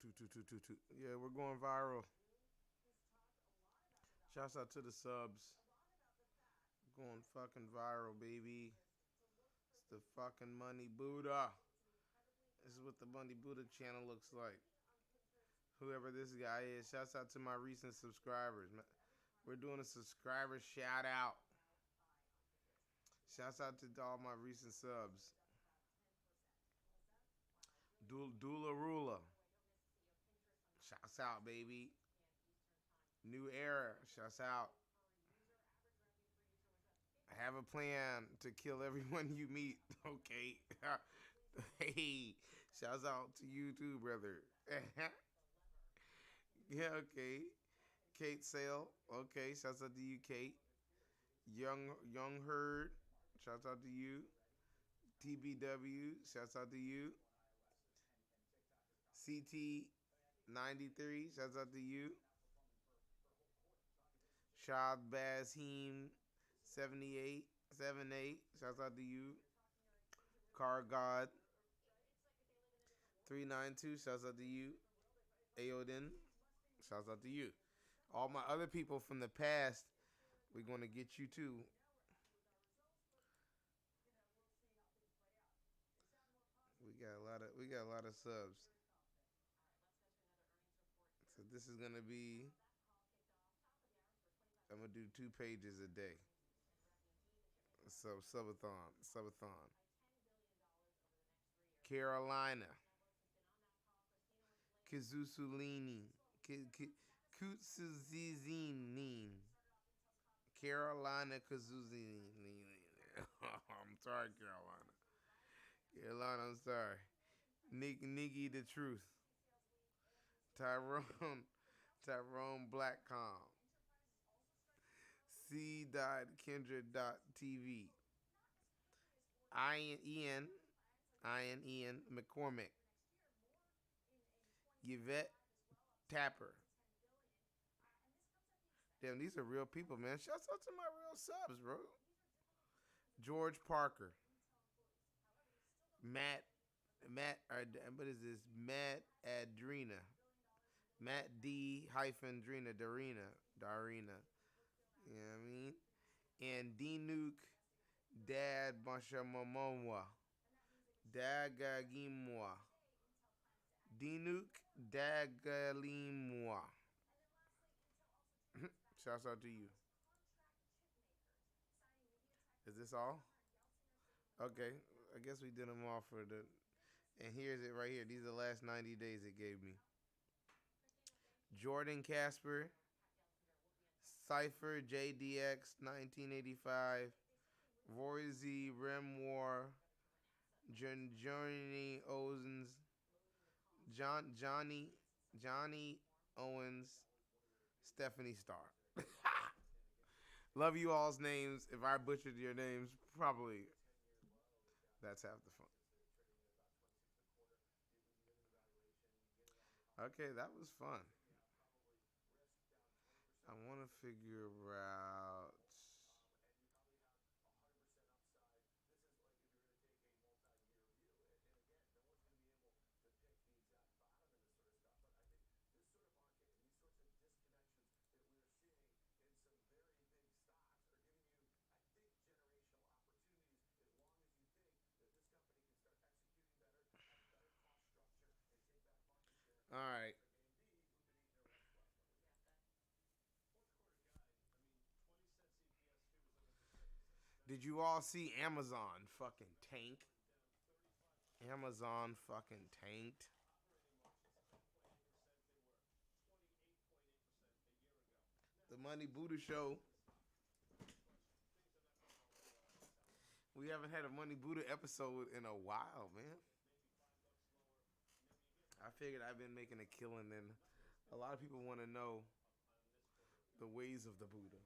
Yeah, we're going viral. Shouts out to the subs. Going fucking viral, baby. It's the fucking Money Buddha. This is what the Money Buddha channel looks like. Whoever this guy is, shouts out to my recent subscribers. We're doing a subscriber shout out. Shouts out to all my recent subs. Dula Rula. Shouts out, baby. New era. Shouts out. I have a plan to kill everyone you meet. Okay. Hey, shouts out to you too, brother. Yeah, okay. Kate Sale. Okay, shouts out to you, Kate. Young Herd. Shouts out to you. TBW. Shouts out to you. CT93. Shouts out to you. Shad Bazheem 78. Shouts out to you. Car God 392. Shouts out to you. Aodin. Shouts out to you. All my other people from the past, we're gonna get you too. We got a lot of subs. So this is gonna be. I'm gonna do 2 pages a day. So subathon. Carolina. Kizusulini. Kutsuzizinin. Carolina Kazuzini. I'm sorry, Carolina. Carolina, I'm sorry. Niggy the truth. Tyrone. Tyrone Blackcom. C.Kendra.tv. Ian McCormick. Yvette Tapper. Damn, these are real people, man. Shouts out to my real subs, bro. George Parker. What is this? Matt Adrena. Matt D hyphen Drina Darina. You know what I mean? And D Nuke Dad Bashamomowa. Dagagimwa. D Nuke Dagalimwa. Shouts out to you. Is this all? Okay. I guess we did them all for the. And here's it right here. These are the last 90 days it gave me. Jordan Casper. Cypher JDX 1985. Roy Z Rim War. Journey Owens. Johnny Owens. Stephanie Starr. Love you all's names. If I butchered your names, probably that's half the fun. Okay, that was fun. I want to figure out. All right. Did you all see Amazon fucking tank? Amazon fucking tanked. The Money Buddha Show. We haven't had a Money Buddha episode in a while, man. I figured I've been making a killing, and a lot of people want to know the ways of the Buddha.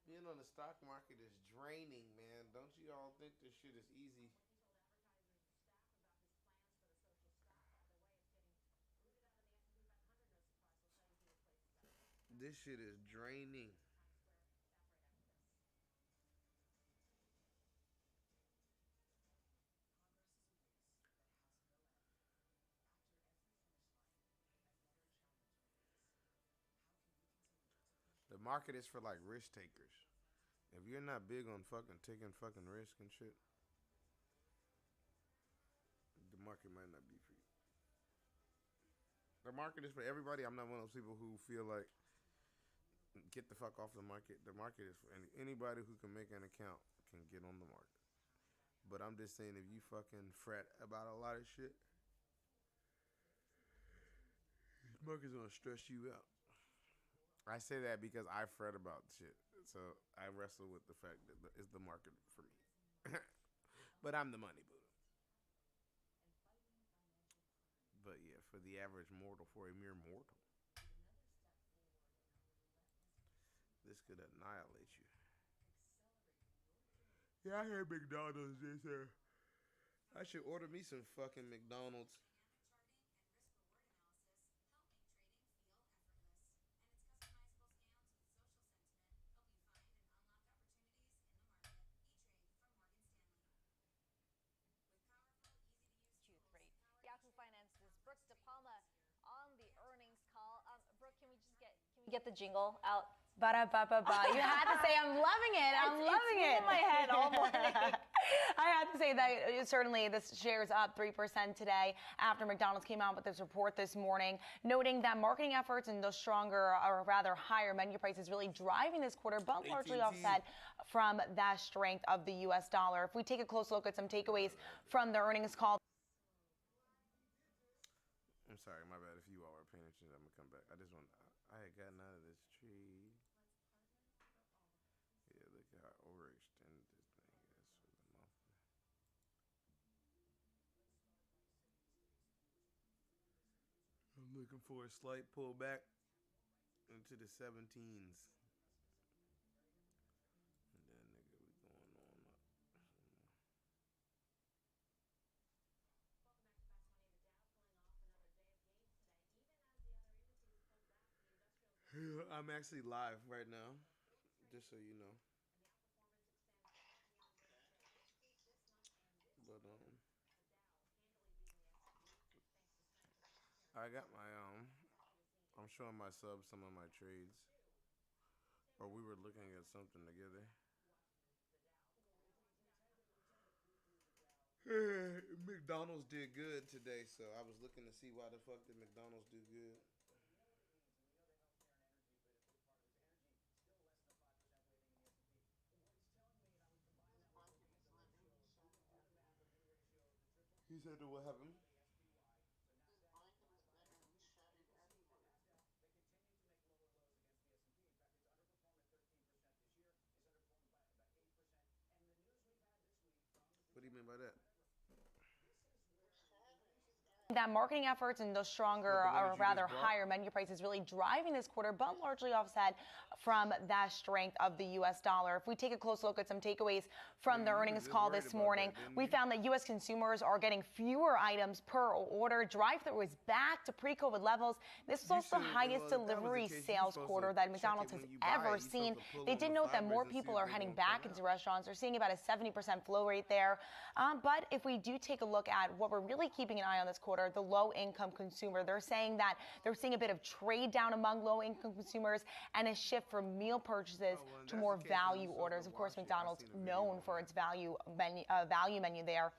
Being on the stock market is draining, man. Don't you all think this shit is easy? This shit is draining. The market is for like risk takers. If you're not big on fucking taking fucking risk and shit, the market might not be for you. The market is for everybody. I'm not one of those people who feel like get the fuck off the market. The market is for anybody who can make an account can get on the market. But I'm just saying, if you fucking fret about a lot of shit, the market's gonna stress you out. I say that because I fret about shit, so I wrestle with the fact that it's the market for me. But I'm the money Buddha. But yeah, for the average mortal, for a mere mortal, this could annihilate you. Yeah, I heard McDonald's this here. I should order me some fucking McDonald's. Yahoo Finance's Brooke DePalma on the earnings call. Brooke, can we get the jingle out? Ba-da-ba-ba-ba. You had to say, I'm loving it. I'm loving it. It's in my head all morning. I have to say that certainly this shares up 3% today after McDonald's came out with this report this morning, noting that marketing efforts and those stronger or rather higher menu prices really driving this quarter, but largely offset from that strength of the U.S. dollar. If we take a close look at some takeaways from the earnings call. I'm sorry, my bad. If you all are paying attention, I'm gonna come back. I had gotten out of this tree. Yeah, look how overextended this thing is for the monthly. I'm looking for a slight pullback into the 17s. And then, nigga, we going on up. I'm actually live right now, just so you know. But I got my I'm showing my subs some of my trades, or we were looking at something together. McDonald's did good today, so I was looking to see why the fuck did McDonald's do good. He said that what happened? What do you mean by that? That marketing efforts and those stronger or rather higher menu prices really driving this quarter, but largely offset from that strength of the U.S. dollar. If we take a close look at some takeaways from the earnings call this morning, we found that U.S. consumers are getting fewer items per order. Drive-thru is back to pre-COVID levels. This was also the highest delivery sales quarter that McDonald's has ever seen. They did note that more people are heading back into restaurants. They're seeing about a 70% flow rate there. But if we do take a look at what we're really keeping an eye on this quarter, the low-income consumer. They're saying that they're seeing a bit of trade down among low-income consumers and a shift from meal purchases to more value orders. Of course, McDonald's known for its value menu there.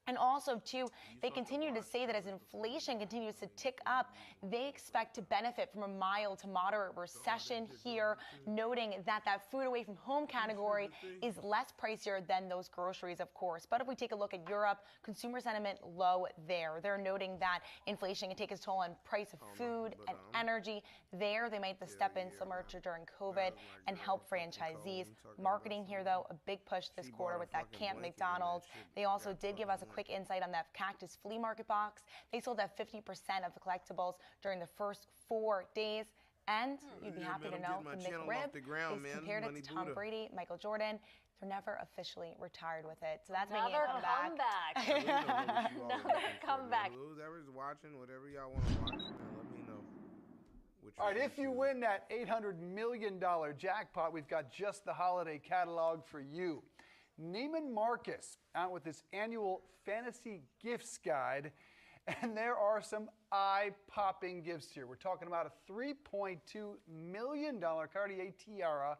And also, too, they continue to say that as inflation continues to tick up, they expect to benefit from a mild to moderate recession here, noting that that food away from home category is less pricier than those groceries, of course. But if we take a look at Europe, consumer sentiment low there. They're noting that inflation can take its toll on price of food and energy. There, they might step in similar to during COVID and help franchisees. Marketing here, though, a big push this quarter with that Camp McDonald's. They also did give us a quick insight on that Cactus flea market box. They sold at 50% of the collectibles during the first 4 days. And you'd be happy to know the McRib is compared it to Tom Brady, Michael Jordan. They're never officially retired with it. So that's making a comeback. Another comeback. Whoever's watching, whatever y'all want to watch, man, let me know. All right, if you win that $800 million jackpot, we've got just the holiday catalog for you. Neiman Marcus out with this annual fantasy gifts guide, and there are some eye-popping gifts here. We're talking about a $3.2 million Cartier tiara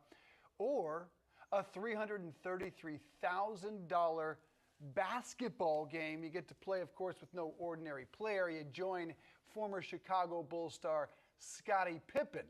or a $333,000 basketball game. You get to play, of course, with no ordinary player. You join former Chicago Bulls star Scottie Pippen.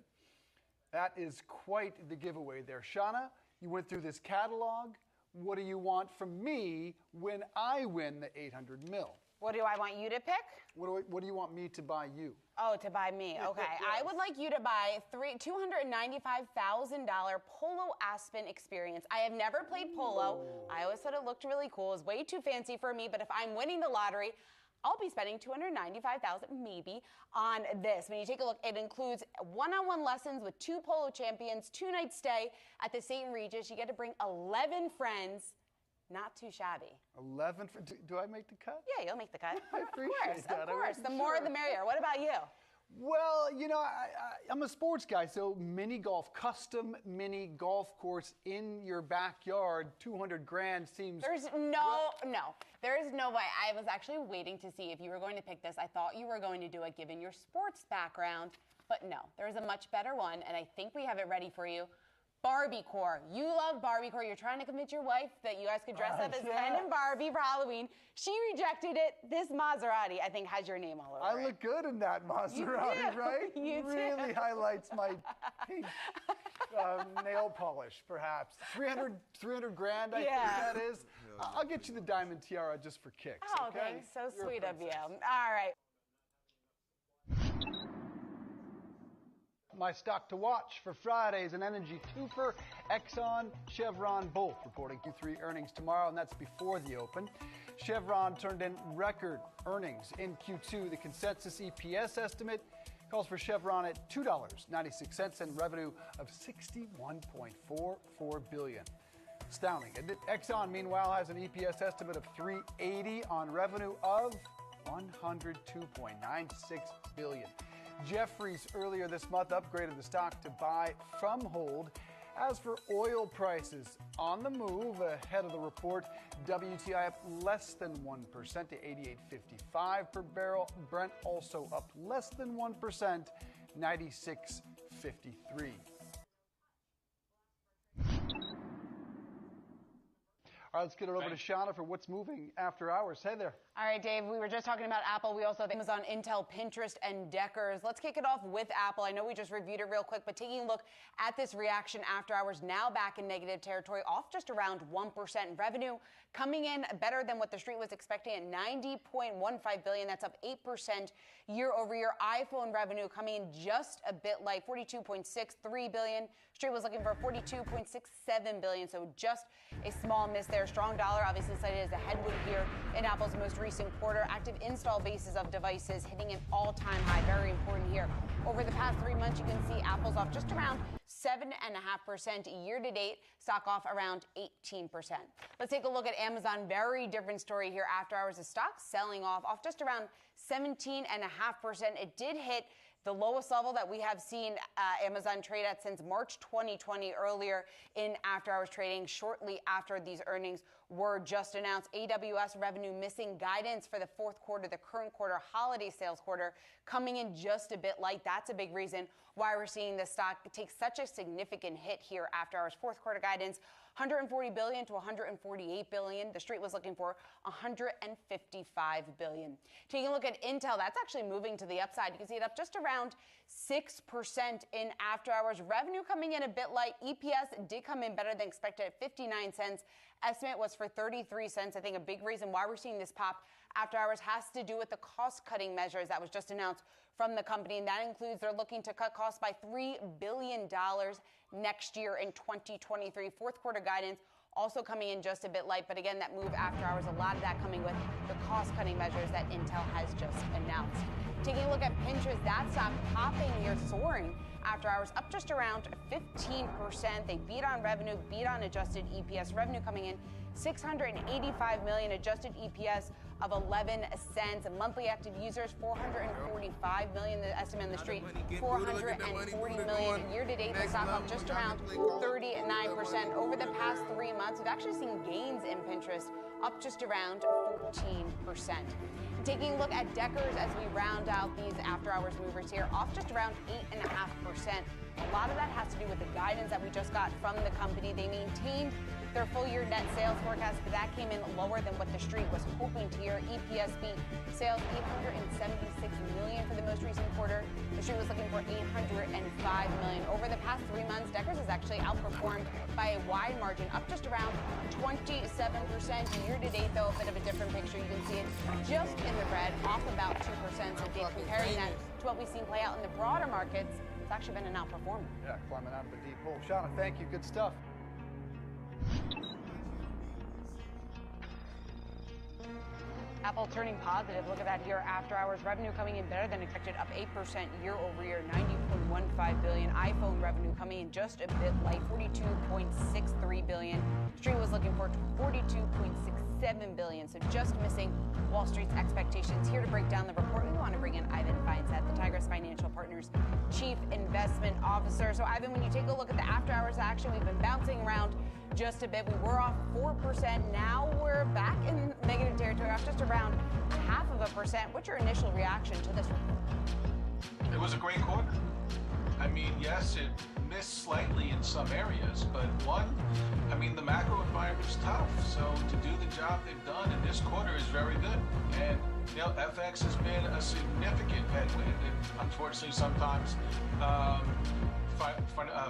That is quite the giveaway there. Shauna, you went through this catalog. What do you want from me when I win the $800 million? What do I want you to pick? What do you want me to buy you? Oh, to buy me. Okay. Yes. I would like you to buy $295,000 Polo Aspen experience. I have never played polo. I always thought it looked really cool. It's way too fancy for me, but if I'm winning the lottery, I'll be spending $295,000 maybe on this. When you take a look, it includes one-on-one lessons with 2 polo champions, 2-night stay at the St. Regis. You get to bring 11 friends. Not too shabby. 11? Do I make the cut? Yeah, you'll make the cut. I appreciate that. Of course. The more the merrier. What about you? Well, you know, I'm a sports guy, so mini golf, custom mini golf course in your backyard, $200 grand seems... There is no way. I was actually waiting to see if you were going to pick this. I thought you were going to do it given your sports background, but no. There's a much better one, and I think we have it ready for you. Barbiecore. You love Barbiecore. You're trying to convince your wife that you guys could dress up as Ken and Barbie for Halloween. She rejected it. This Maserati, I think, has your name all over it. I look good in that Maserati, right? You really highlights my pink nail polish, perhaps. 300 grand, I think that is. I'll get you the diamond tiara just for kicks. Oh, okay? thanks. So You're sweet of you. princess. All right. My stock to watch for Friday is an energy twofer. Exxon, Chevron, both reporting Q3 earnings tomorrow, and that's before the open. Chevron turned in record earnings in Q2. The consensus EPS estimate calls for Chevron at $2.96 and revenue of $61.44 billion. Astounding. Exxon, meanwhile, has an EPS estimate of $3.80 on revenue of $102.96 billion. Jefferies earlier this month upgraded the stock to buy from hold. As for oil prices, on the move ahead of the report, WTI up less than 1% to $88.55 per barrel. Brent also up less than 1%, $96.53. All right, let's get it over to Shauna for what's moving after hours. Hey there. All right, Dave, we were just talking about Apple. We also have Amazon, Intel, Pinterest, and Deckers. Let's kick it off with Apple. I know we just reviewed it real quick, but taking a look at this reaction after hours, now back in negative territory, off just around 1% in revenue, coming in better than what the street was expecting at $90.15 billion. That's up 8% year over year. iPhone revenue coming in just a bit light, $42.63 billion. Street was looking for $42.67 billion, so just a small miss there. Strong dollar obviously cited as a headwind here in Apple's most recent quarter. Active install bases of devices hitting an all-time high. Very important here. Over the past 3 months, you can see Apple's off just around 7.5% year to date. Stock off around 18%. Let's take a look at Amazon. Very different story here after hours. The stock selling off just around 17.5%. It did hit the lowest level that we have seen Amazon trade at since March 2020, earlier in after-hours trading, shortly after these earnings were just announced. AWS revenue missing guidance for the fourth quarter, the current quarter, holiday sales quarter, coming in just a bit light. That's a big reason why we're seeing the stock take such a significant hit here after hours. Fourth quarter guidance, $140 billion to $148 billion. The street was looking for $155 billion. Taking a look at Intel, that's actually moving to the upside. You can see it up just around 6% in after hours. Revenue coming in a bit light. EPS did come in better than expected at 59 cents. Estimate was for 33 cents. I think a big reason why we're seeing this pop after hours has to do with the cost-cutting measures that was just announced from the company. And that includes they're looking to cut costs by $3 billion next year in 2023. Fourth quarter guidance also coming in just a bit light. But again, that move after hours, a lot of that coming with the cost-cutting measures that Intel has just announced. Taking a look at Pinterest, that stock popping here, soaring after hours, up just around 15%. They beat on revenue, beat on adjusted EPS. Revenue coming in $685 million, adjusted EPS of 11 cents. Monthly active users, 445 million. The estimate on the street, 440 million. Year to date, the stock up just around 39%. Over the past 3 months, we've actually seen gains in Pinterest, up just around 14%. Taking a look at Deckers as we round out these after-hours movers here, off just around 8.5%. A lot of that has to do with the guidance that we just got from the company. They maintained their full-year net sales forecast, but that came in lower than what the street was hoping to hear. EPS beat sales $876 million for the most recent quarter. The street was looking for $805 million. Over the past 3 months, Deckers has actually outperformed by a wide margin, up just around 27%. Year to date, though, a bit of a different picture. You can see it just in the red, off about 2%. So comparing that to what we've seen play out in the broader markets, it's actually been an outperformer. Yeah, climbing out of a deep hole. Shauna, thank you. Good stuff. Apple turning positive. Look at that here. After hours revenue coming in better than expected, up 8% year over year, $90.15 billion. iPhone revenue coming in just a bit light, $42.63 billion. Street was looking for $42.67 billion, so just missing Wall Street's expectations. Here to break down the report, we want to bring in Ivan Feinseth, the Tigris Financial Partners Chief Investment Officer. So, Ivan, when you take a look at the after hours action, we've been bouncing around just a bit. We were off 4%. Now we're back in negative territory, off just around 0.5%. What's your initial reaction to this report? It was a great quarter. I mean, yes, it missed slightly in some areas, but the macro environment is tough. So to do the job they've done in this quarter is very good. And, FX has been a significant headwind. And unfortunately, sometimes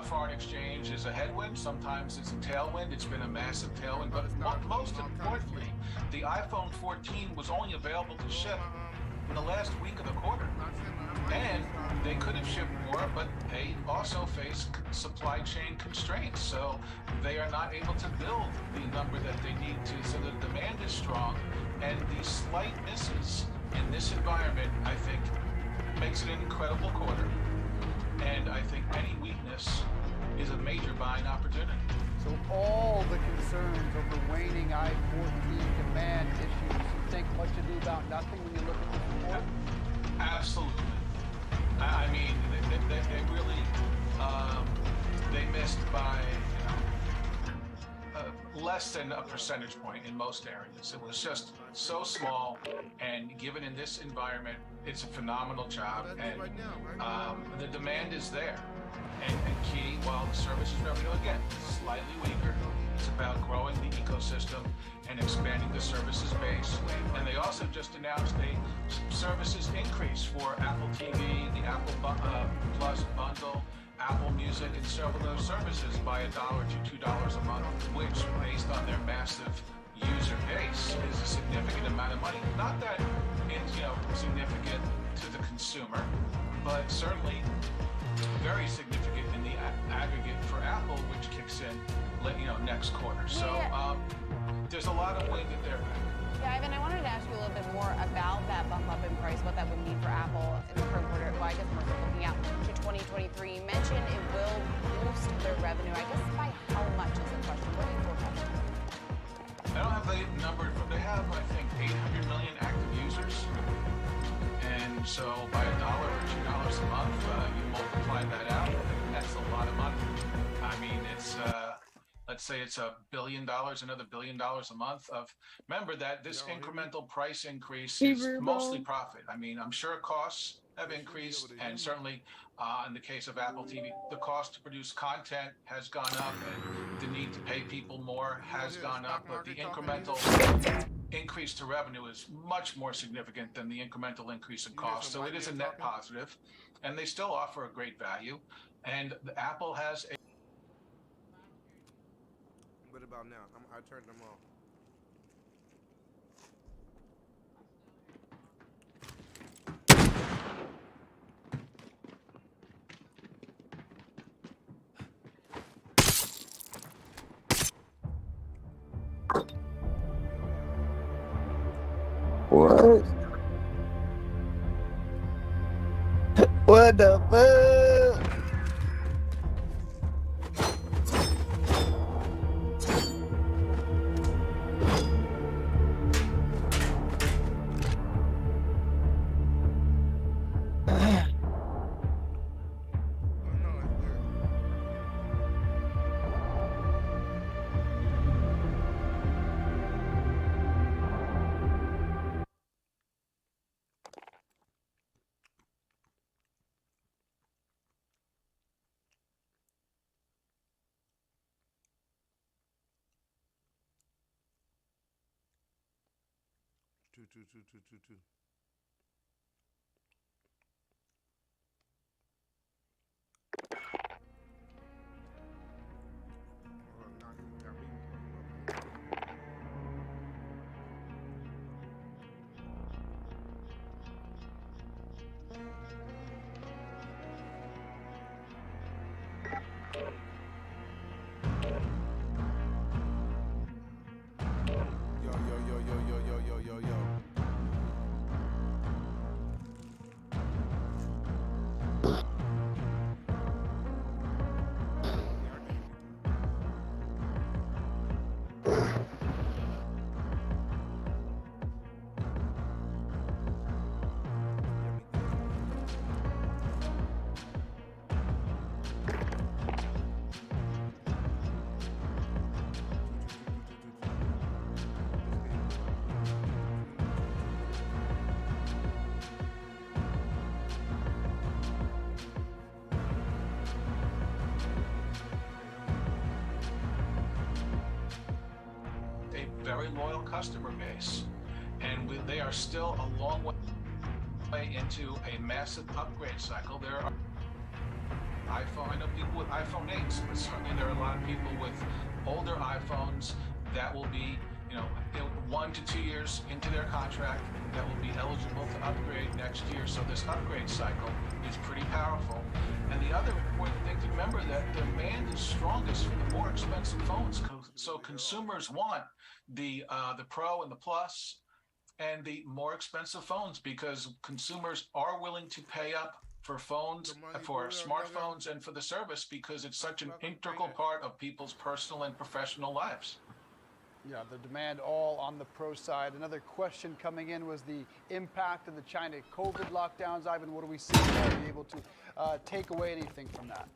foreign exchange is a headwind. Sometimes it's a tailwind. It's been a massive tailwind. But most importantly, the iPhone 14 was only available to ship in the last week of the quarter. And they could have shipped more, but they also face supply chain constraints. So they are not able to build the number that they need to. So the demand is strong. And these slight misses in this environment, I think, makes it an incredible quarter. And I think any weakness is a major buying opportunity. So all the concerns over waning i14 demand issues, you think much ado about nothing when you look at this report? Absolutely. I mean, they really, they missed by less than a percentage point in most areas. It was just so small, and given in this environment, it's a phenomenal job, and the demand is there. And key, while the services revenue, again, slightly weaker, it's about growing the ecosystem and expanding the services base. And they also just announced a services increase for Apple TV, the Apple Plus bundle, Apple Music, and several of those services by $1 to $2 a month, which, based on their massive user base, is a significant amount of money. Not that it's significant to the consumer, but certainly very significant in the aggregate for Apple, which kicks in next quarter. So there's a lot of wind at their back. Yeah, Ivan, I wanted to ask you a little bit more about that bump up in price, what that would mean for Apple in the current quarter. Well, I guess we're looking out to 2023. You mentioned it will boost their revenue. I guess by how much is the question? What are you forecasting? I don't have the number, but they have, I think, 800 million active users. And so by $1 or $2 a month, you multiply that out, that's a lot of money. I mean, it's let's say it's $1 billion, another $1 billion a month remember that this incremental price increase is mostly profit. I mean, I'm sure costs have increased, and certainly in the case of Apple TV, the cost to produce content has gone up, and the need to pay people more has gone up, but the incremental increase to revenue is much more significant than the incremental increase in cost. So it is a net positive, and they still offer a great value. And Apple has a... What about now? I turned them off. What? What the fuck? 2. Yo. Very loyal customer base, and they are still a long way into a massive upgrade cycle. There are I know people with iPhone 8s, but certainly there are a lot of people with older iPhones that will be, 1 to 2 years into their contract that will be eligible to upgrade next year. So this upgrade cycle is pretty powerful. And the other important thing to remember that demand is strongest for the more expensive phones. So consumers want the Pro and the Plus and the more expensive phones because consumers are willing to pay up for phones, for smartphones, and for the service because it's such an integral part of people's personal and professional lives. Yeah, the demand all on the Pro side. Another question coming in was the impact of the China COVID lockdowns. Ivan, what do we see? Are you able to take away anything from that?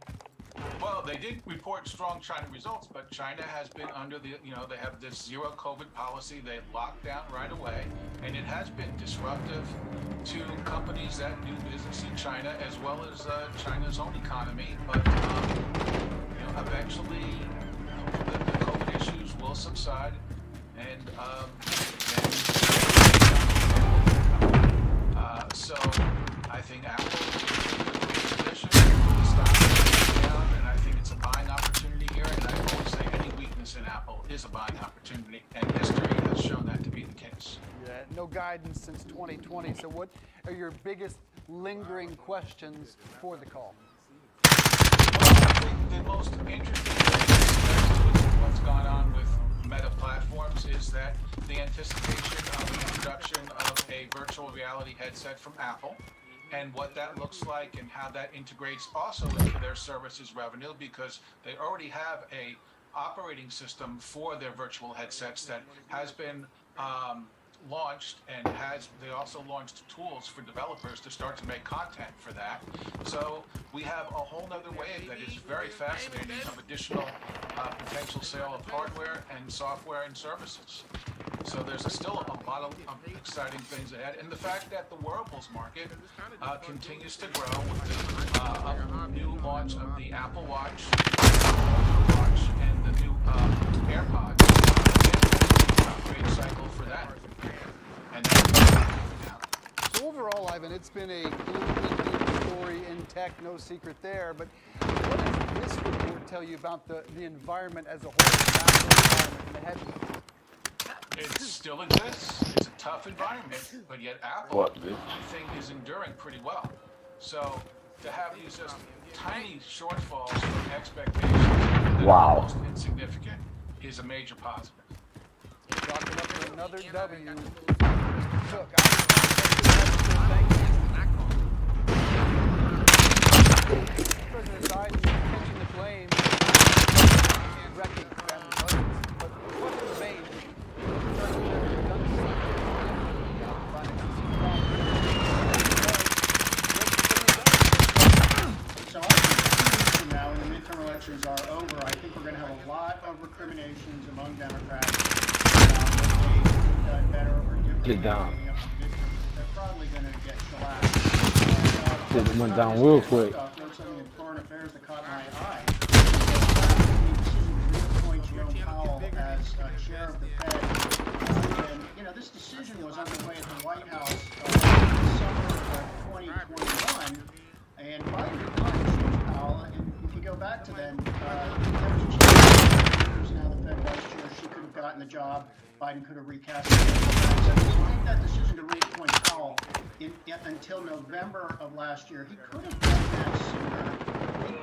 Well, they did report strong China results, but China has been under the, they have this zero COVID policy. They locked down right away, and it has been disruptive to companies that do business in China as well as China's own economy. But, eventually the COVID issues will subside, and so I think Apple is in a good position. The stock is down, and I think it's a buying opportunity here. And I always say any weakness in Apple is a buying opportunity, and history has shown that to be the case. Yeah, no guidance since 2020. So what are your biggest lingering questions for the call? The most interesting thing with what's gone on with Meta Platforms is that the anticipation of the introduction of a virtual reality headset from Apple and what that looks like and how that integrates also into their services revenue, because they already have a operating system for their virtual headsets that has been launched, and they also launched tools for developers to start to make content for that. So we have a whole nother wave that is very fascinating of additional potential sale of hardware and software and services. So there's still a lot of exciting things ahead, and the fact that the wearables market continues to grow with the new launch of the Apple Watch, and the new AirPods, and the upgrade cycle for that. So overall, Ivan, it's been a gloomy story in tech, no secret there. But what does this report tell you about the environment as a whole, the macro environment, and the headwinds? It still exists. It's a tough environment, but yet Apple, I think, is enduring pretty well. So to have these just tiny shortfalls from expectations that are almost insignificant is a major positive. Rocking up to another W. Cook. President Biden catching the blame and wrecking family budgets. But what remains? So I think 2 weeks from now, when the midterm elections are over, I think we're going to have a lot of recriminations among Democrats about what they could have done better or differently. Get down. They're probably going to get shellacked. It went down real quick. There's something in foreign affairs that caught my eye. The decision to reappoint Jerome Powell as chair of the Fed. And, this this decision was underway at the White House in the summer of 2021, and Biden declined Jay Powell. And if you go back to then, there was a chance who's now the Fed vice chair. She could have gotten the job. Biden could have recast it. So to make that decision to reappoint Powell until November of last year, he could have done that sooner.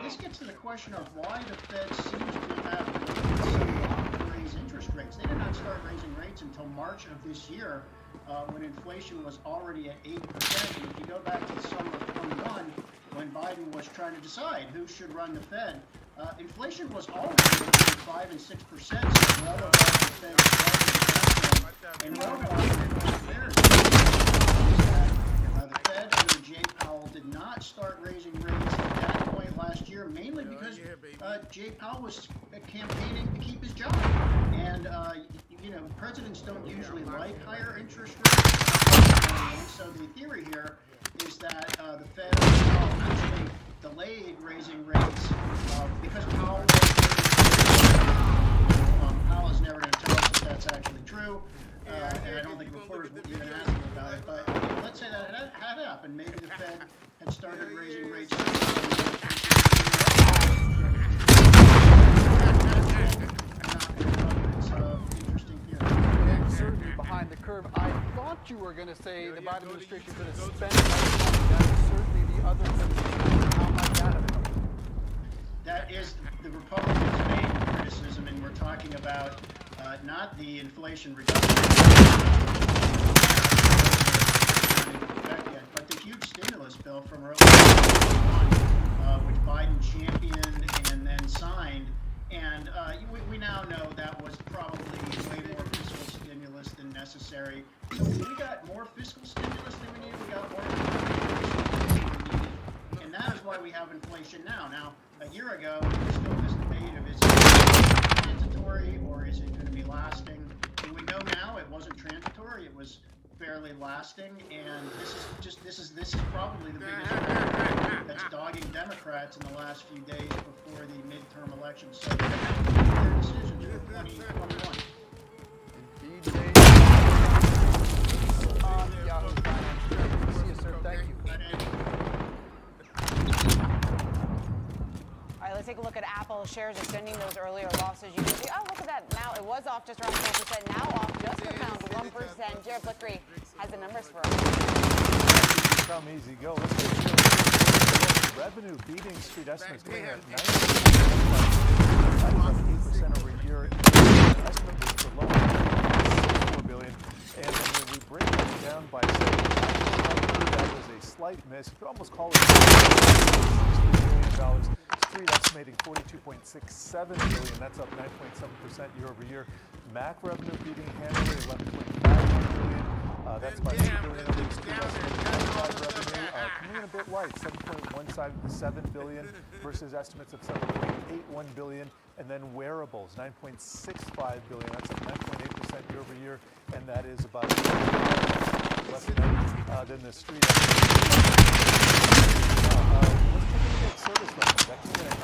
This gets to the question of why the Fed seems to have waited so long to raise interest rates. They did not start raising rates until March of this year, when inflation was already at 8%. And if you go back to the summer of 21, when Biden was trying to decide who should run the Fed, inflation was already between 5 and 6%, so well above the Fed's target. And well above theirs. The Fed under Jay Powell did not start raising rates at that point last year, mainly because Jay Powell was campaigning to keep his job. And, presidents don't usually like higher interest rates. So the theory here is that the Fed actually delayed raising rates because Powell is never going to tell us if that's actually true. And I don't think reporters would even ask him about it. But let's say that had happened. Maybe the Fed had started raising rates. It's an interesting theory. Certainly behind the curve. I thought you were going to say the Biden administration is going to spend money. That's certainly the other thing. How might that have helped? That is the Republicans' main criticism, and we're talking about not the inflation reduction, but the huge stimulus bill from earlier 2021, which Biden championed and then signed. And we now know that was probably way more fiscal stimulus than necessary. So we got more fiscal stimulus than we needed. We got more fiscal stimulus than we needed. And that is why we have inflation now. Now, a year ago, there was still this debate of is it transitory or is it going to be lasting? And we know now it wasn't transitory. It was fairly lasting. And this is probably the biggest factor that's dogging Democrats in the last few days before the midterm elections. So they're making their decisions for 2021. Indeed, Dave. Yahoo Finance. See you, sir. Thank you. All right, let's take a look at Apple shares extending those earlier losses. You can see, oh, look at that. Now it was off just around 4%. Now off just around 1%. Jared Flickery has the numbers for us. Come easy, go. Let's go. Revenue beating street estimates going at 90%. That is up 8% over a year. Estimate was for low $64 billion. And when we break it down by segment, that was a slight miss. You could almost call it $63 billion. Street estimating $42.67 billion. That's up 9.7% year over year. Mac revenue beating handily $11.5 billion. That's by $2 billion. Street estimating revenue coming in a bit light, $7.17 billion versus estimates of $7.81 billion. And then wearables, $9.65 billion. That's up 9.8% year over year, and that is about less than the street estimate. Let's take a look at service revenue. That came in at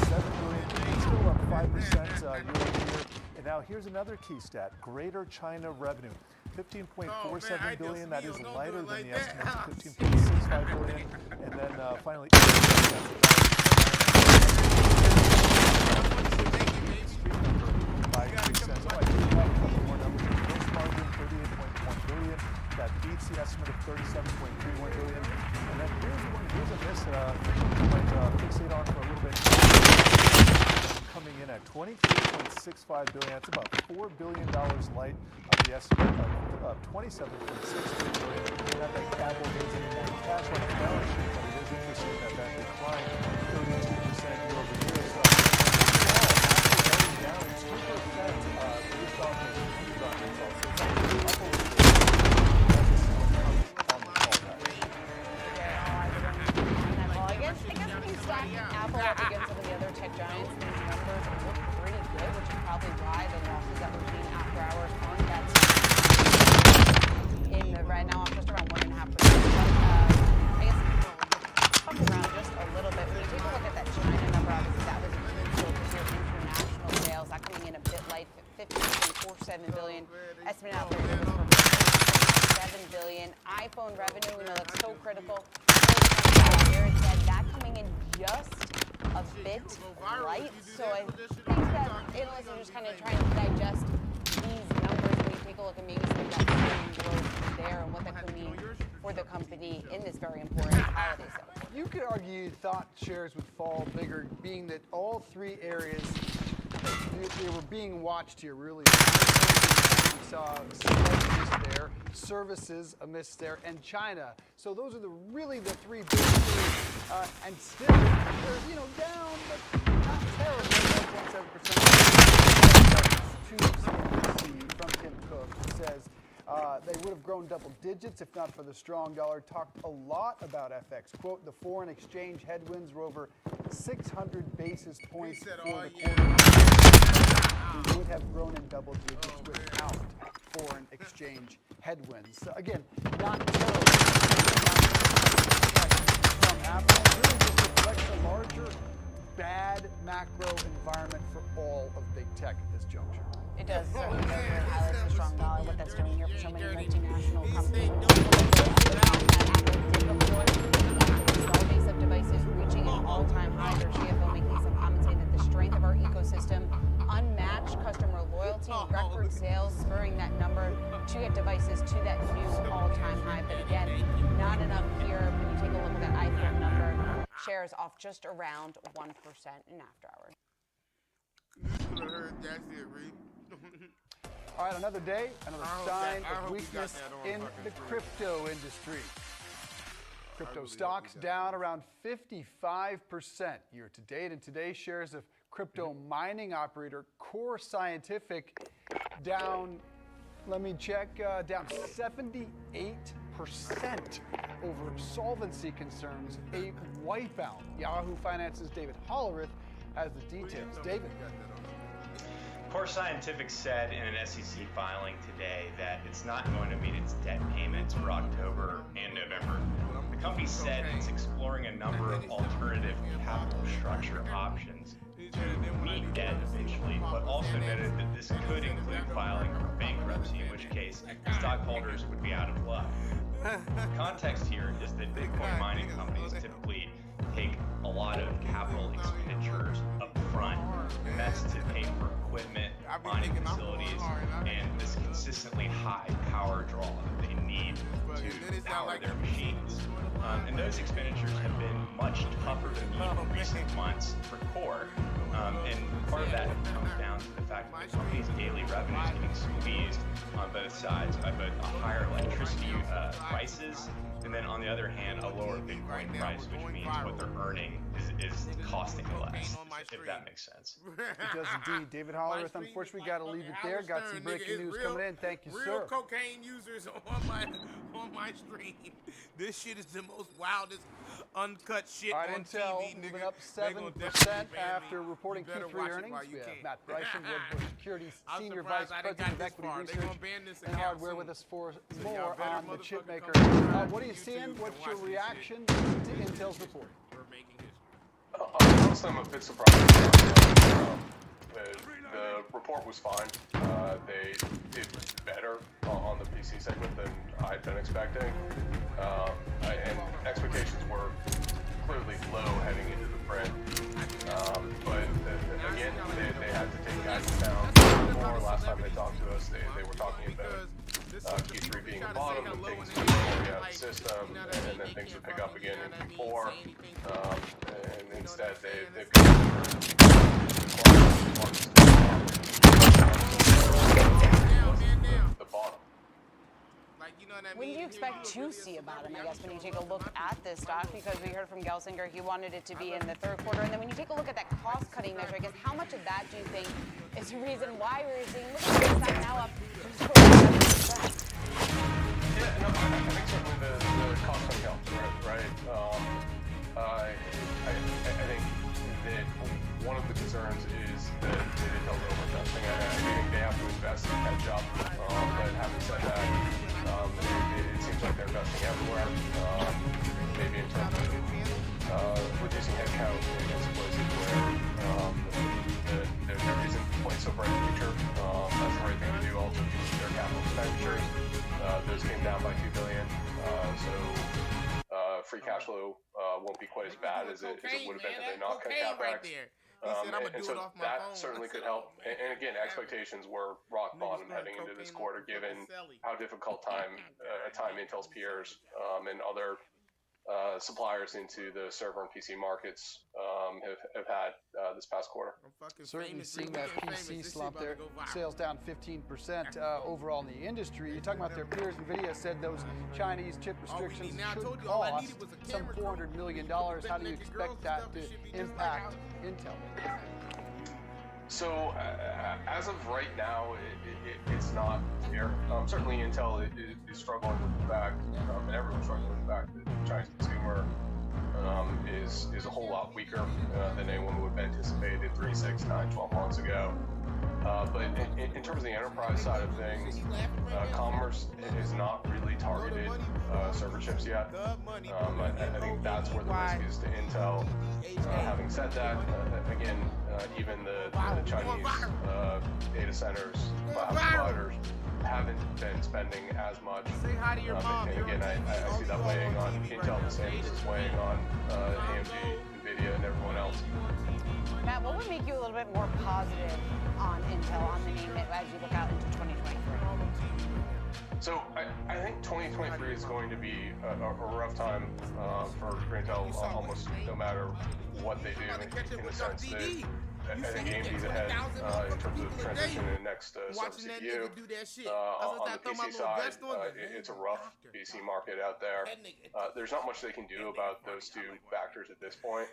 $19.7 billion, still up 5% year over year. And now here's another key stat: Greater China revenue, $15.47 billion. That is lighter than the estimate of $15.65 billion. And then finally, by 3 cents. Oh, I do have a couple more numbers. Gross margin, $38.1 billion. That beats the estimate of $37.31 billion. And then here's a miss that I might fixate on for a little bit. Coming in at $23.65 billion. That's about $4 billion light of the estimate of $27.63 billion. Not that Apple needs any more cash on the balance sheet, but it is interesting that declined 32% year over year. So overall, down 2% based off of Amazon results. So it's up a little bit. Let's see what comes on the call back. Well, I guess when you stack Apple up against some of the other tech giants, these numbers look pretty good, which is probably why the losses that we're seeing after hours aren't that in right now, I'm just around 1.5%. we know that's so critical. Jared said that coming in just a bit light. So I think that analysts are just kind of trying to digest these numbers when you take a look at maybe some of that growth there and what that could mean for the company in this very important holiday season. You could argue you thought shares would fall bigger, being that all three areas they were being watched here really. We saw a miss there, services a miss there, and China. So those are really the three big three. And still, they're down, but not terribly. 1.7%. From Tim Cook says they would have grown double digits if not for the strong dollar. Talked a lot about FX. Quote, the foreign exchange headwinds were over 600 basis points for the quarter. We would have grown in double digits without foreign exchange headwinds. So again, not terrible. From Apple, really just reflects a larger bad macro environment for all of big tech at this juncture. It does certainly highlight the strong dollar, what that's doing here for so many multinational companies. Install base of devices reaching an all-time high. Their CFO making some comments saying that the strength of our ecosystem, unmatched customer loyalty, record sales, spurring that number to get devices to that new all-time high. But again, not enough here when you take a look at that iPhone number. Shares off just around 1% in after hours. That's it, Reed. All right, another day, another sign of weakness in the crypto industry. Crypto stocks down around 55% year to date, and today's shares of crypto mining operator Core Scientific down, let me check, down 78% over solvency concerns, a wipeout. Yahoo Finance's David Hollerith has the details. David. Core Scientific said in an SEC filing today that it's not going to meet its debt payments for October and November. The company said it's exploring a number of alternative capital structure options to meet debt eventually, but also noted that this could include filing for bankruptcy, in which case stockholders would be out of luck. The context here is that Bitcoin mining companies typically take a lot of capital expenditures up front, and that's to pay for equipment, mining facilities, and this consistently high power draw that they need to power their machines. And those expenditures have been much tougher to meet in recent months for Core. And part of that comes down to the fact that the company's daily revenue is getting squeezed on both sides by both higher electricity prices, and then on the other hand, a lower Bitcoin price, which means what they're earning is costing less, if that makes sense. It does indeed. David Hollerith, unfortunately, got to leave it there. Got some breaking news coming in. Thank you, sir. Real cocaine users on my stream. This shit is the most wildest uncut shit on Intel TV, moving up 7% after reporting Q3 earnings. We have Matt Bryson, Wedbush Securities Senior Vice President of Equity Research and Hardware, with us for more on the chip maker. What are you seeing? What's your reaction to Intel's report? Honestly, I'm a bit surprised. The report was fine. They did better on the PC segment than I'd been expecting. And expectations were clearly low heading into the print. But again, they had to take guidance down more. Last time they talked to us, they were talking about Q3 being a bottom and things going out of the system, and then things would pick up again in Q4. And instead, they've got the bottom. When do you expect to see a bottom, I guess, when you take a look at this stock? Because we heard from Gelsinger, he wanted it to be in the third quarter. And then when you take a look at that cost-cutting measure, I guess, how much of that do you think is the reason why we're seeing, look at this stock now up just over 7%? Yeah, no, I think certainly the cost-cutting helps, right? I think that one of the concerns is that Intel is over-investing. I think they have to invest in catch up. But having said that, it seems like they're investing everywhere. Maybe in terms of reducing headcount in some places where there isn't quite so bright a future. That's the right thing to do. Also, their capital expenditures, those came down by $2 billion. So free cash flow won't be quite as bad as it would have been had they not cut CapEx. Right there. And so that certainly could help. And again, expectations were rock bottom heading into this quarter, given how difficult a time Intel's peers and other suppliers into the server and PC markets have had this past quarter. Certainly seeing that PC slump there. Sales down 15% overall in the industry. You're talking about their peers. NVIDIA said those Chinese chip restrictions should cost some $400 million. How do you expect that to impact Intel? So as of right now, it's not clear. Certainly Intel is struggling with the fact, and everyone's struggling with the fact that the Chinese consumer is a whole lot weaker than anyone would have anticipated 3, 6, 9, 12 months ago. But in terms of the enterprise side of things, Commerce is not really targeted server chips yet. I think that's where the risk is to Intel. Having said that, again, even the Chinese data centers, cloud providers, haven't been spending as much. And again, I see that weighing on Intel the same as it's weighing on AMD, NVIDIA, and everyone else. Matt, what would make you a little bit more positive on Intel, on the name as you look out into 2023? So I think 2023 is going to be a rough time for Intel, almost no matter what they do, in the sense that I think AMD's ahead in terms of transition to the next server CPU. On the PC side, it's a rough PC market out there. There's not much they can do about those two factors at this point.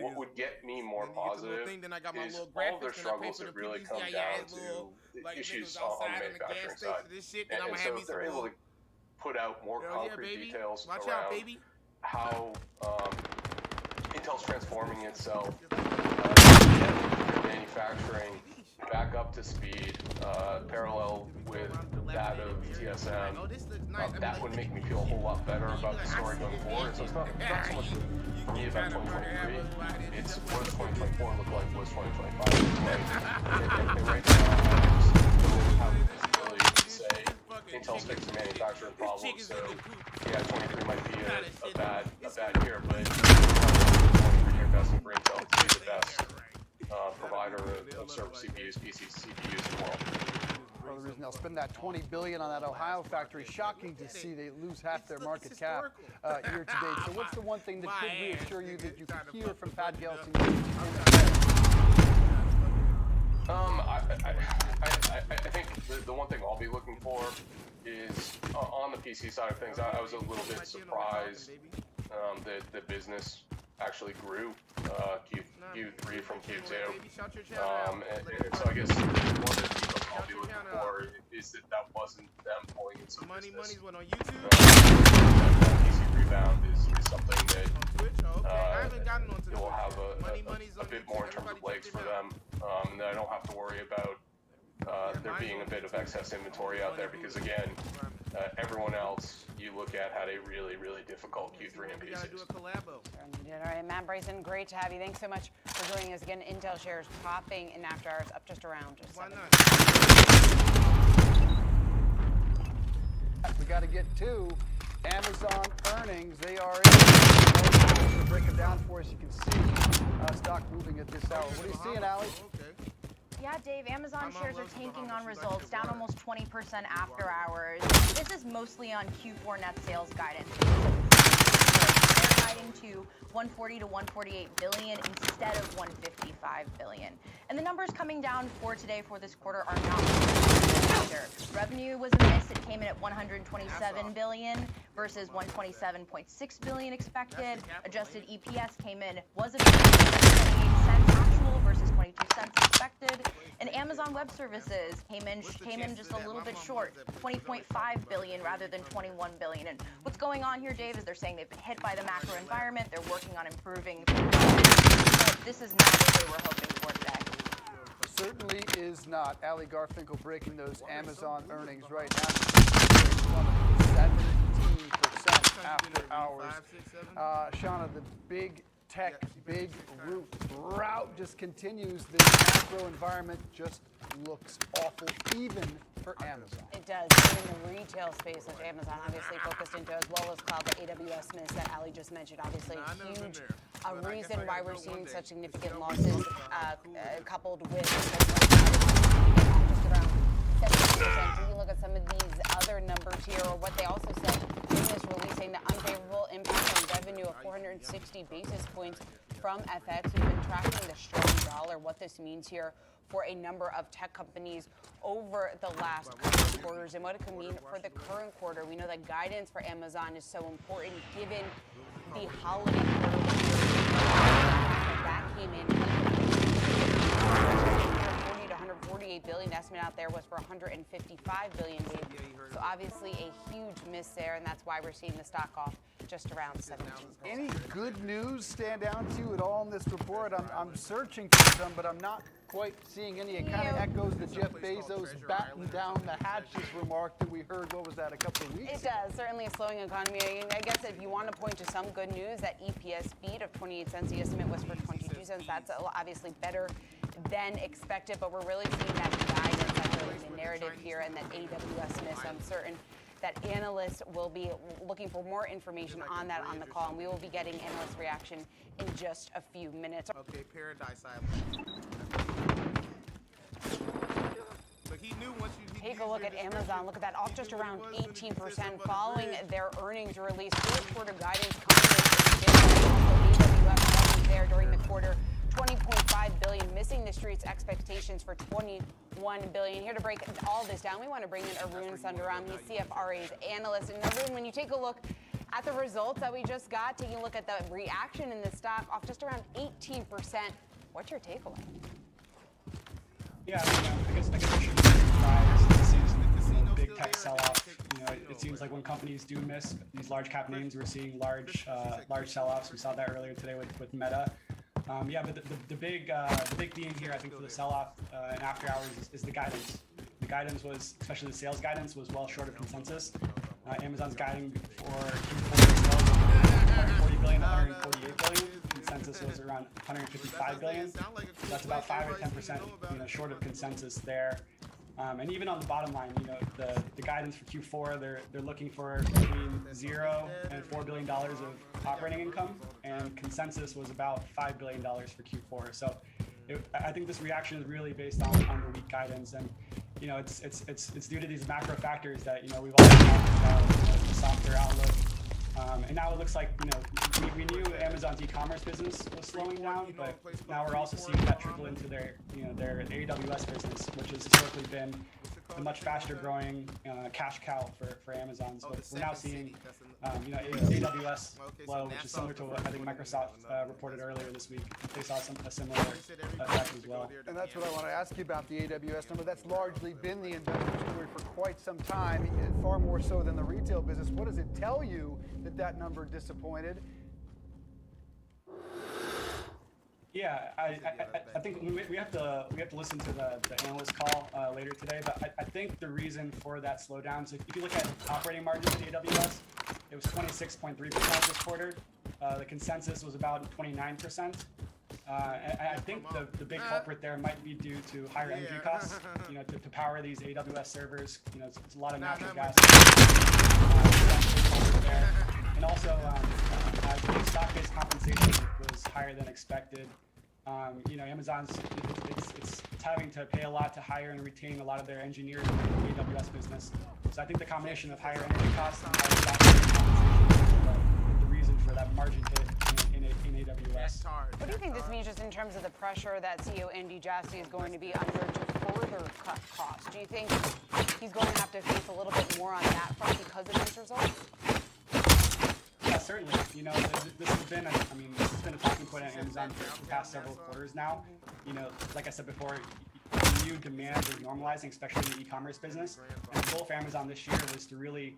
What would get me more positive is all their struggles have really come down to issues on the manufacturing side. And so if they're able to put out more concrete details around how Intel's transforming itself, manufacturing back up to speed, parallel with that of TSM, that would make me feel a whole lot better about the story going forward. So it's not so much for me about 2023, it's what does 2024 look like, what does 2025 look like. And right now, I just don't have the visibility to say Intel's fixing manufacturing problems, so yeah, 23 might be a bad year, but 23 investment for Intel to be the best provider of server CPUs, PC CPUs in the world. Well, the reason they'll spend that $20 billion on that Ohio factory, shocking to see they lose half their market cap year to date. So what's the one thing that could reassure you that you can hear from Pat Gelsinger? I think the one thing I'll be looking for is on the PC side of things. I was a little bit surprised that the business actually grew Q3 from Q2. And so I guess one of the details I'll be looking for is that wasn't them pulling in some business. Went on YouTube. That PC rebound is something that will have a bit more in terms of legs for them. And that I don't have to worry about there being a bit of excess inventory out there because, again, everyone else you look at had a really, really difficult Q3 and P6. All right, Matt Bryson, great to have you. Thanks so much for joining us again. Intel shares popping in after hours, up just around. We got to get to Amazon earnings. They are in. We'll break them down for us. You can see stock moving at this hour. What are you seeing, Allie? Yeah, Dave, Amazon shares are tanking on results, down almost 20% after hours. This is mostly on Q4 net sales guidance. They're guiding to 140 to 148 billion instead of 155 billion. And the numbers coming down for today for this quarter are not either. Revenue was a miss. It came in at 127 billion versus 127.6 billion expected. Adjusted EPS was a miss, 28 cents actual versus 22 cents expected. And Amazon Web Services came in just a little bit short, 20.5 billion rather than 21 billion. And what's going on here, Dave, is they're saying they've been hit by the macro environment. They're working on improving, but this is not what they were hoping for today. Certainly is not. Allie Garfinkel breaking those Amazon earnings right now. 17% after hours. Shauna, the big tech, big route just continues. The macro environment just looks awful, even for Amazon. It does. In the retail space, which Amazon obviously focused into, as well as cloud, the AWS miss that Ali just mentioned, obviously a huge reason why we're seeing such significant losses, coupled with just around 70%. Taking a look at some of these other numbers here, or what they also said in this release, saying the unfavorable impact on revenue of 460 basis points from FX. We've been tracking the strong dollar, what this means here for a number of tech companies over the last couple of quarters and what it could mean for the current quarter. We know that guidance for Amazon is so important given the holiday quarter that came in. 140 to 148 billion estimate out there was for 155 billion. So obviously a huge miss there, and that's why we're seeing the stock off just around 17%. Any good news stand out to you at all in this report? I'm searching for some, but I'm not quite seeing any. It kind of echoes the Jeff Bezos batten down the hatches remark that we heard, what was that, a couple of weeks ago? It does. Certainly a slowing economy. I guess if you want to point to some good news, that EPS beat of 28 cents, the estimate was for 22 cents. That's obviously better than expected, but we're really seeing that guidance, that's really the narrative here, and that AWS miss. I'm certain that analysts will be looking for more information on that on the call, and we will be getting analyst reaction in just a few minutes. Okay, Paradise Island. But he knew once you take a look at Amazon. Look at that, off just around 18% following their earnings release. Fourth quarter guidance coming in. AWS there during the quarter. 20.5 billion, missing the street's expectations for 21 billion. Here to break all this down, we want to bring in Arun Sundaram. He's CFRA's analyst. And Arun, when you take a look at the results that we just got, taking a look at the reaction in the stock, off just around 18%. What's your takeaway? Yeah, I guess we shouldn't be surprised. This seems a big tech sell-off. It seems like when companies do miss these large cap names, we're seeing large sell-offs. We saw that earlier today with Meta. But the big theme here, I think, for the sell-off and after hours is the guidance. The guidance was, especially the sales guidance, was well short of consensus. Amazon's guiding for Q4 sales of 140 billion to 148 billion. Consensus was around 155 billion. So that's about 5 or 10% short of consensus there. And even on the bottom line, the guidance for Q4, they're looking for between $0 and $4 billion of operating income, and consensus was about $5 billion for Q4. So I think this reaction is really based on the weak guidance, and it's due to these macro factors that we've all talked about, the softer outlook. And now it looks like we knew Amazon's e-commerce business was slowing down, but now we're also seeing that trickle into their AWS business, which has historically been a much faster growing cash cow for Amazon. So we're now seeing AWS flow, which is similar to what I think Microsoft reported earlier this week. They saw a similar effect as well. And that's what I want to ask you about, the AWS number. That's largely been the investor story for quite some time, far more so than the retail business. What does it tell you that number disappointed? Yeah, I think we have to listen to the analyst call later today, but I think the reason for that slowdown, so if you look at operating margins at AWS, it was 26.3% this quarter. The consensus was about 29%. I think the big culprit there might be due to higher energy costs. To power these AWS servers, it's a lot of natural gas. There. And also, stock-based compensation was higher than expected. Amazon's it's having to pay a lot to hire and retain a lot of their engineers in the AWS business. So I think the combination of higher energy costs and higher stock-based compensation is the reason for that margin hit in AWS. What do you think this means just in terms of the pressure that CEO Andy Jassy is going to be under to further cut costs? Do you think he's going to have to face a little bit more on that front because of these results? Yeah, certainly. This has been a talking point at Amazon for the past several quarters now. Like I said before, new demand is normalizing, especially in the e-commerce business. And the goal for Amazon this year was to really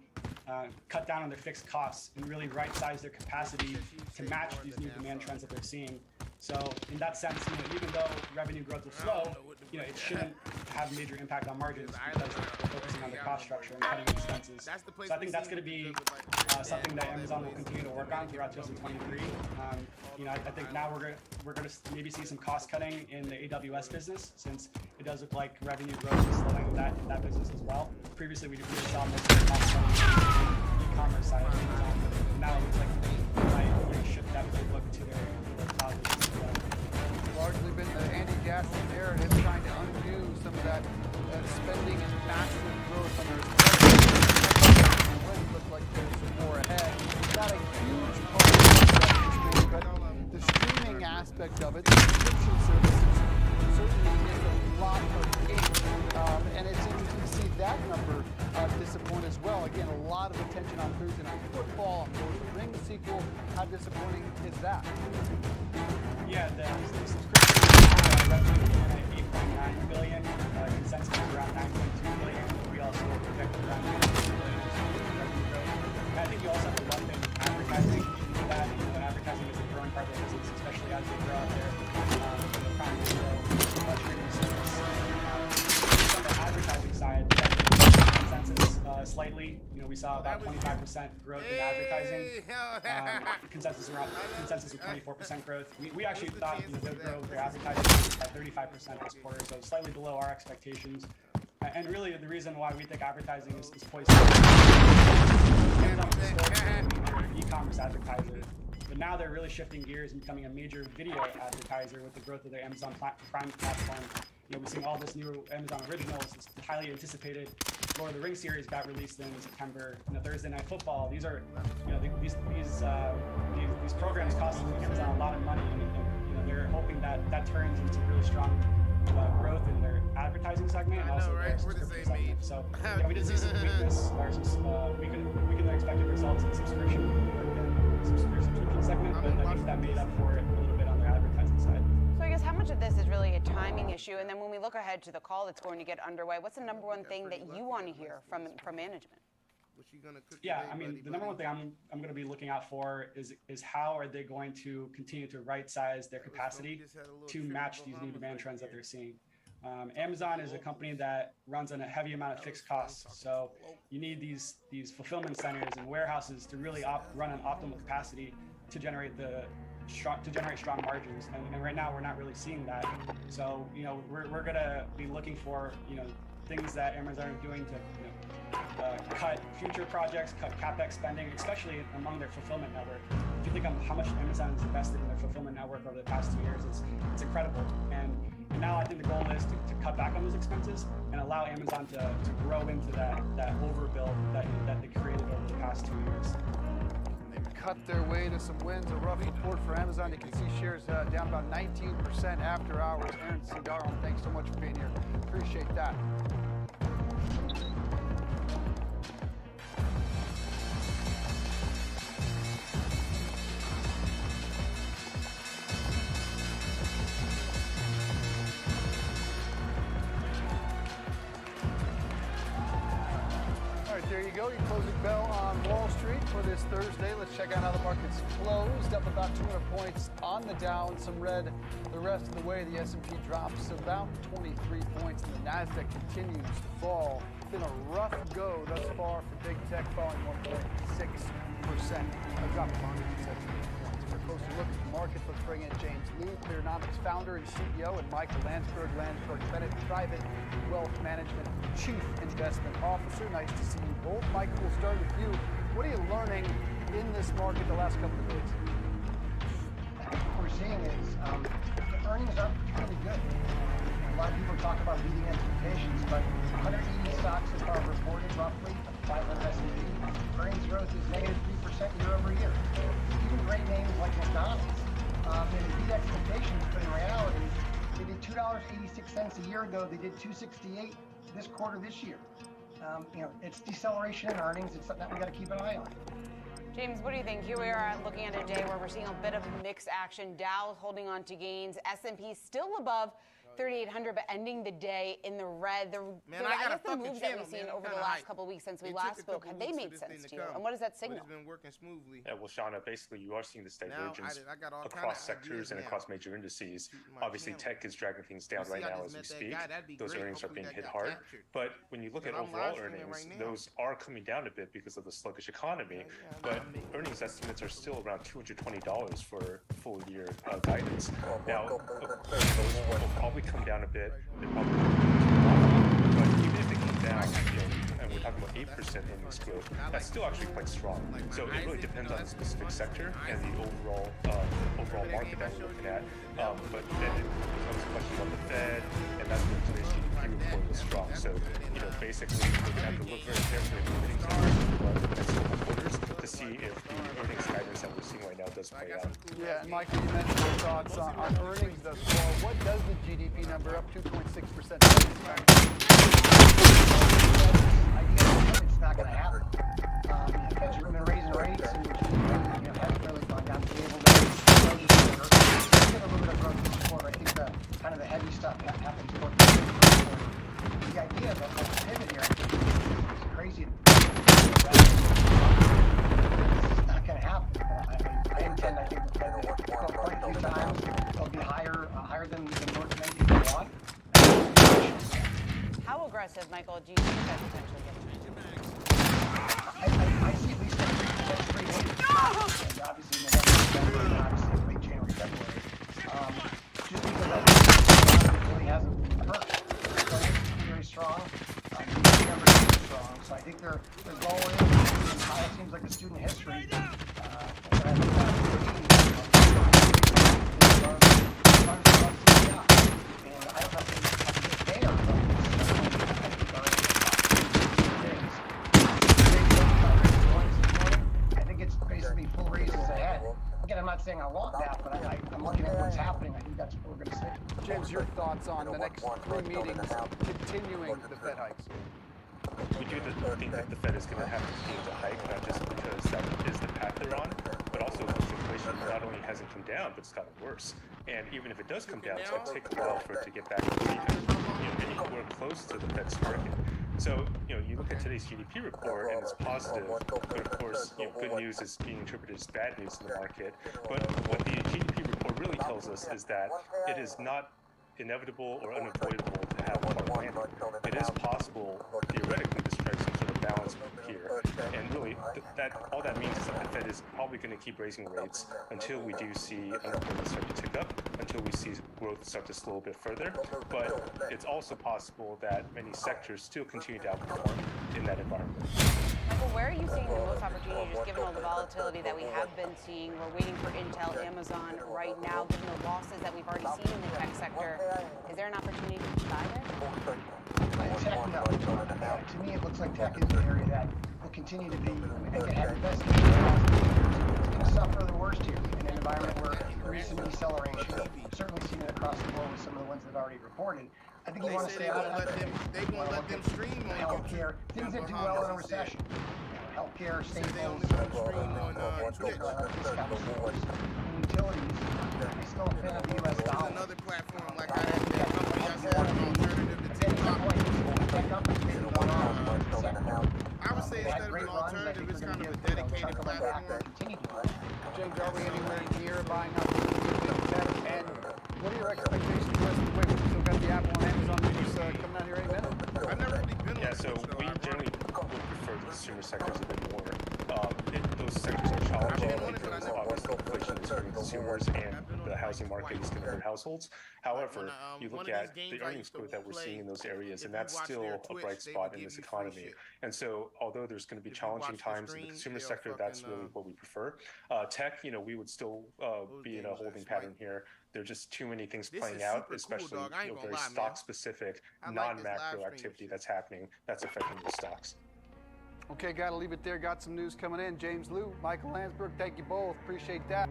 cut down on their fixed costs and really right-size their capacity to match these new demand trends that they're seeing. So in that sense, even though revenue growth is slow, it shouldn't have a major impact on margins because we're focusing on the cost structure and cutting expenses. So I think that's going to be something that Amazon will continue to work on throughout 2023. I think now we're going to maybe see some cost cutting in the AWS business, since it does look like revenue growth is slowing in that business as well. Previously, we saw most of the cost cutting in the e-commerce side of Amazon, but now it looks like they might shift that playbook to their cloud business. It's largely been the Andy Jassy narrative, trying to undo some of that spending and massive growth on their when it looked like there's some more ahead. Not a huge part of the but the streaming aspect of it, the subscription services, certainly is a lot of gain. And it's interesting to see that number disappoint as well. Again, a lot of attention on Thursday Night Football, on the Lord of the Rings sequel. How disappointing is that? Yeah, the subscription revenue came in at $8.9 billion, consensus around $9.2 billion. We also projected around $9.2 billion revenue growth. And I think you also have to lump in advertising into that. Advertising is a growing part of the business, especially as they grow out there. Prime Video, streaming service. On the advertising side, consensus slightly. We saw about 25% growth in advertising. Consensus with 24% growth. We actually thought they'd grow their advertising by 35% this quarter, so slightly below our expectations. And really, the reason why we think advertising is poised to e-commerce advertiser. But now they're really shifting gears and becoming a major video advertiser with the growth of their Amazon Prime platform. We're seeing all this new Amazon Originals. It's highly anticipated. Lord of the Rings series got released in September. Thursday Night Football. These are, these programs cost Amazon a lot of money, and they're hoping that turns into really strong growth in their advertising segment and also their subscription segment. So we did see some weakness, or we can expected results in subscription segment, but I think that made up for it a little bit on their advertising side. So I guess how much of this is really a timing issue? And then when we look ahead to the call that's going to get underway, what's the number one thing that you want to hear from management? Yeah, I mean, the number one thing I'm going to be looking out for is how are they going to continue to right-size their capacity to match these new demand trends that they're seeing. Amazon is a company that runs on a heavy amount of fixed costs, so you need these fulfillment centers and warehouses to really run an optimal capacity to generate strong margins, and right now we're not really seeing that. So we're gonna be looking for things that Amazon are doing to cut future projects, cut CapEx spending, especially among their fulfillment network. If you think of how much Amazon has invested in their fulfillment network over the past 2 years, it's incredible. And now I think the goal is to cut back on those expenses and allow Amazon to grow into that overbuild that they created over the past 2 years. Cut their way to some wins. A rough report for Amazon. You can see shares down about 19% after hours. Aaron Sundaram, thanks so much for being here. Appreciate that. There you go, your closing bell on Wall Street for this Thursday. Let's check out how the markets closed. Up about 200 points on the Dow, some red the rest of the way. The S&P drops about 23 points, and the Nasdaq continues to fall. It's been a rough go thus far for big tech, falling 1.6%. A drop of 117 points. For a closer look at the markets, let's bring in James Lee, Clearonomics founder and CEO, and Michael Landsberg Bennett, Private Wealth Management Chief Investment Officer. Nice to see you both. Michael, we'll start with you. What are you learning in this market the last couple of days? I think what we're seeing is the earnings are really good. A lot of people talk about beating expectations, but 180 stocks so far reported roughly, 500 S&P. Earnings growth is negative 3% year over year. Even great names like McDonald's, they beat expectations, but in reality, they did $2.86 a year ago. They did $2.68 this quarter this year. It's deceleration in earnings. It's something that we got to keep an eye on. James, what do you think? Here we are looking at a day where we're seeing a bit of mixed action. Dow holding on to gains. S&P still above 3,800, but ending the day in the red. I guess the moves that we've seen over the last couple of weeks since we last spoke, have they made sense to you? And what does that signal? It's been working smoothly. Yeah, well, Shauna, basically you are seeing this divergence across sectors and across major indices. Obviously, tech is dragging things down right now as we speak. Those earnings are being hit hard. But when you look at overall earnings, those are coming down a bit because of the sluggish economy. But earnings estimates are still around $220 for full year guidance. Now, those will probably come down a bit. They probably but even if they come down, and we're talking about 8% earnings growth, that's still actually quite strong. So it really depends on the specific sector and the overall market that we're looking at. But then it becomes a question about the Fed, and that's where today's GDP report was strong. So basically we're going to have to look very carefully at the earnings numbers for the next couple quarters to see if the earnings guidance that we're seeing right now does play out. Yeah, and Michael, you mentioned your thoughts on earnings thus far. What does the GDP number up 2.6%? It's not going to happen. The Fed's been raising rates, and haven't really gone down to the table. Get a little bit of growth this quarter. I think the heavy stuff happens towards the fourth quarter. The idea of a pivot here is crazy. It's not going to happen. I intend, I think, the Fed will go quite a few times. They'll be higher than most many people want. How aggressive, Michael, do you think that potentially gets? I see at least 3 ways. And obviously, November, obviously, late January, February. Just because I think it really hasn't hurt. So it's very strong. The numbers are strong. So I think they're going. And it seems like the student history. I'm not saying I want that, but I'm looking at what's happening. I think that's what we're going to see. James, your thoughts on the next 3 meetings continuing the Fed hikes? We do think that the Fed is going to have to continue to hike, not just because that is the path they're on, but also because inflation not only hasn't come down, but it's gotten worse. And even if it does come down, it's going to take a while for it to get back to anywhere close to the Fed's target. So, you look at today's GDP report and it's positive, but of course, good news is being interpreted as bad news in the market. But what the GDP report really tells us is that it is not inevitable or unavoidable to have a hard landing. It is possible, theoretically, to strike some sort of balance here. And really, all that means is that the Fed is probably going to keep raising rates until we do see unemployment start to tick up, until we see growth start to slow a bit further. But it's also possible that many sectors still continue to outperform in that environment. Michael, where are you seeing the most opportunity, just given all the volatility that we have been seeing? We're waiting for Intel, Amazon right now, given the losses that we've already seen in the tech sector. Is there an opportunity to buy there? Tech, no. To me, it looks like tech is an area that will continue to be, I think it had the best year. It's going to suffer the worst here in an environment where there is some deceleration. We've certainly seen it across the board with some of the ones that have already reported. I think you want to stay out of it. They won't let them stream on healthcare, things that do well in a recession. Healthcare, staples, utilities. They still depend on the U.S. dollar. Another platform like I had that company I said an alternative to TikTok. I would say instead of an alternative, it's kind of a dedicated platform. James, are we anywhere near buying up the and what are your expectations for the rest of the week? We've still got the Apple and Amazon news coming out here any minute. I've never really been so we generally would prefer the consumer sectors a bit more. Those sectors are challenging because obviously inflation is hurting consumers and the housing market is going to hurt households. However, you look at the earnings growth that we're seeing in those areas, and that's still a bright spot in this economy. And so, although there's going to be challenging times in the consumer sector, that's really what we prefer. Tech, we would still be in a holding pattern here. There are just too many things playing out, especially very stock-specific, non-macro activity that's happening that's affecting the stocks. Okay, got to leave it there. Got some news coming in. James Liu, Michael Landsberg, thank you both. Appreciate that.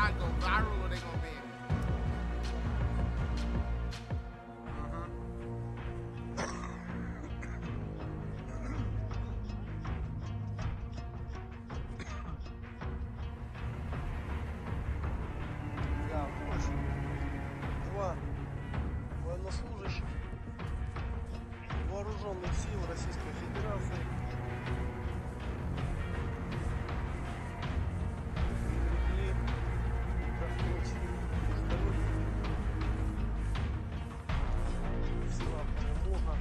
shot go viral or they gonna ban it? Два военнослужащих вооруженных сил Российской Федерации привлекли как-нибудь здоровье села Перемога.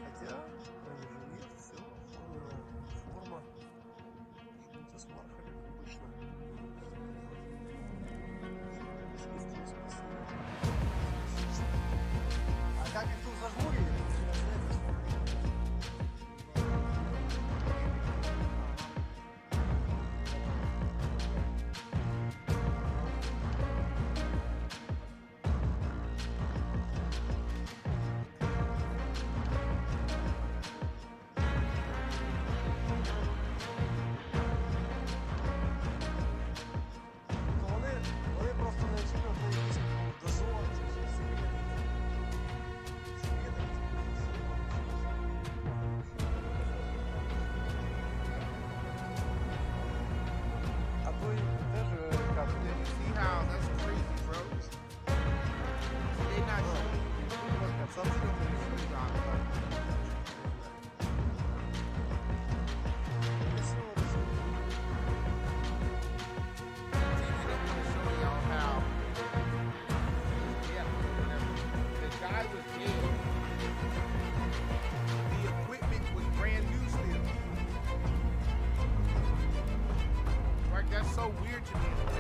Хотя, бронежилет, все, форма. Жмите с марха, как обычно. Естественно, спасибо. А как их тут зажмурили? Вони просто не очікували на якийсь дозор, а то й теж кажуть. See how that's crazy, bro. They not shooting. The guy was dead. The equipment was brand new still. Like, that's so weird to me.